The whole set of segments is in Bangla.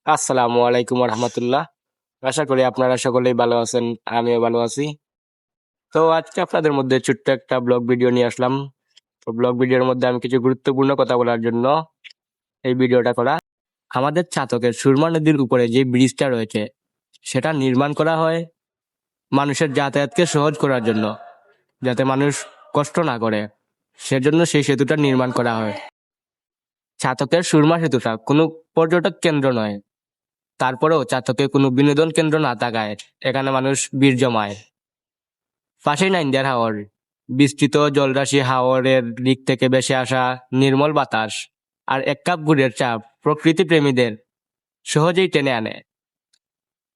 আসসালামু আলাইকুম রহমতুল্লাহ। আশা করি আপনারা সকলেই ভালো আছেন, আমিও ভালো আছি। তো আজকে আপনাদের মধ্যে ছোট্ট একটা ব্লগ ভিডিও নিয়ে আসলাম। তো ব্লগ ভিডিওর মধ্যে আমি কিছু গুরুত্বপূর্ণ কথা বলার জন্য এই ভিডিওটা করা। আমাদের চাতকের সুরমা নদীর উপরে যে ব্রিজটা রয়েছে সেটা নির্মাণ করা হয় মানুষের যাতায়াতকে সহজ করার জন্য, যাতে মানুষ কষ্ট না করে, সেজন্য সেই সেতুটা নির্মাণ করা হয়। চাতকের সুরমা সেতুটা কোনো পর্যটক কেন্দ্র নয়, তারপরেও চাতকে কোনো বিনোদন কেন্দ্র না থাকায় এখানে মানুষ ভিড় জমায়। পাশেই নাইনদের হাওর, বিস্তৃত জলরাশি, হাওরের দিক থেকে ভেসে আসা নির্মল বাতাস আর এক কাপ গুড়ের চা প্রকৃতি প্রেমীদের সহজেই টেনে আনে।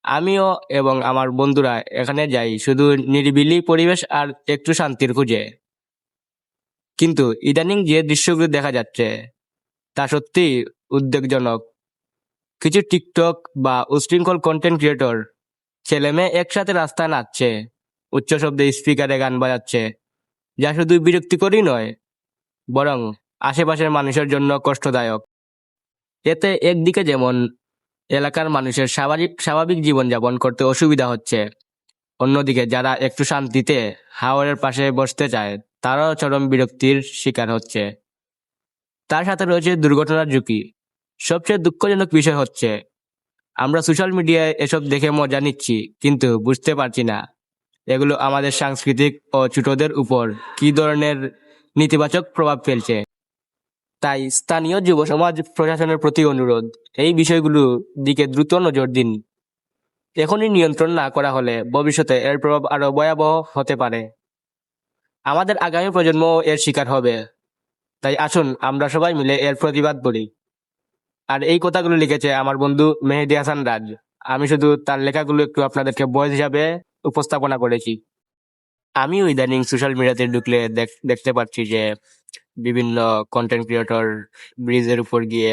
আমিও এবং আমার বন্ধুরা এখানে যাই শুধু নিরিবিলি পরিবেশ আর একটু শান্তির খুঁজে। কিন্তু ইদানিং যে দৃশ্যগুলো দেখা যাচ্ছে তা সত্যি উদ্বেগজনক। কিছু টিকটক বা উশৃঙ্খল কন্টেন্ট ক্রিয়েটর ছেলেমেয়ে একসাথে রাস্তায় নাচছে, উচ্চ শব্দে স্পিকারে গান বাজাচ্ছে, যা শুধু বিরক্তিকরই নয়, বরং আশেপাশের মানুষের জন্য কষ্টদায়ক। এতে একদিকে যেমন এলাকার মানুষের স্বাভাবিক জীবনযাপন করতে অসুবিধা হচ্ছে, অন্যদিকে যারা একটু শান্তিতে হাওরের পাশে বসতে চায় তারাও চরম বিরক্তির শিকার হচ্ছে। তার সাথে রয়েছে দুর্ঘটনার ঝুঁকি। সবচেয়ে দুঃখজনক বিষয় হচ্ছে আমরা সোশ্যাল মিডিয়ায় এসব দেখে মজা নিচ্ছি, কিন্তু বুঝতে পারছি না এগুলো আমাদের সাংস্কৃতিক ও ছোটদের উপর কী ধরনের নেতিবাচক প্রভাব ফেলছে। তাই স্থানীয় যুব সমাজ প্রশাসনের প্রতি অনুরোধ, এই বিষয়গুলোর দিকে দ্রুত নজর দিন। এখনই নিয়ন্ত্রণ না করা হলে ভবিষ্যতে এর প্রভাব আরো ভয়াবহ হতে পারে। আমাদের আগামী প্রজন্ম এর শিকার হবে। তাই আসুন আমরা সবাই মিলে এর প্রতিবাদ করি। আর এই কথাগুলো লিখেছে আমার বন্ধু মেহেদী হাসান রাজ। আমি শুধু তার লেখাগুলো একটু আপনাদেরকে ভয়েস হিসাবে উপস্থাপনা করেছি। আমিও ইদানিং সোশ্যাল মিডিয়াতে ঢুকলে দেখতে পাচ্ছি যে বিভিন্ন কন্টেন্ট ক্রিয়েটর ব্রিজের উপর গিয়ে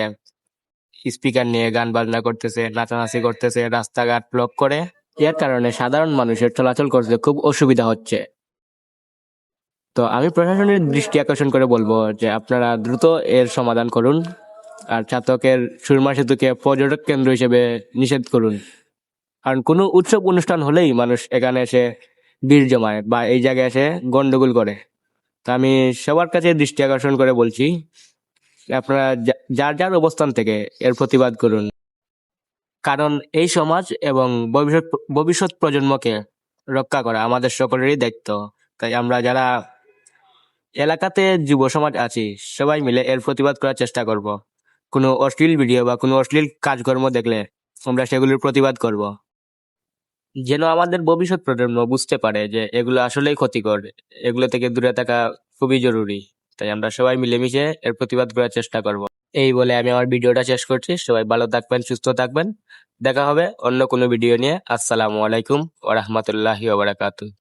স্পিকার নিয়ে গান বাজনা করতেছে, নাচানাচি করতেছে, রাস্তাঘাট ব্লক করে। এর কারণে সাধারণ মানুষের চলাচল করতে খুব অসুবিধা হচ্ছে। তো আমি প্রশাসনের দৃষ্টি আকর্ষণ করে বলবো যে আপনারা দ্রুত এর সমাধান করুন আর চাতকের সুরমা সেতুকে পর্যটক কেন্দ্র হিসেবে নিষেধ করুন। কারণ কোনো উৎসব অনুষ্ঠান হলেই মানুষ এখানে এসে ভিড় জমায় বা এই জায়গায় এসে গন্ডগোল করে। তা আমি সবার কাছে দৃষ্টি আকর্ষণ করে বলছি, আপনারা যার যার অবস্থান থেকে এর প্রতিবাদ করুন। কারণ এই সমাজ এবং ভবিষ্যৎ প্রজন্মকে রক্ষা করা আমাদের সকলেরই দায়িত্ব। তাই আমরা যারা এলাকাতে যুব সমাজ আছি সবাই মিলে এর প্রতিবাদ করার চেষ্টা করব। কোনো অশ্লীল ভিডিও বা কোনো অশ্লীল কাজকর্ম দেখলে আমরা সেগুলির প্রতিবাদ করব, যেন আমাদের ভবিষ্যৎ প্রজন্ম বুঝতে পারে যে এগুলো আসলেই ক্ষতিকর, এগুলো থেকে দূরে থাকা খুবই জরুরি। তাই আমরা সবাই মিলেমিশে এর প্রতিবাদ করার চেষ্টা করব। এই বলে আমি আমার ভিডিওটা শেষ করছি। সবাই ভালো থাকবেন, সুস্থ থাকবেন। দেখা হবে অন্য কোনো ভিডিও নিয়ে। আসসালামু আলাইকুম ওয়া রাহমাতুল্লাহি ওয়া বারাকাতুহু।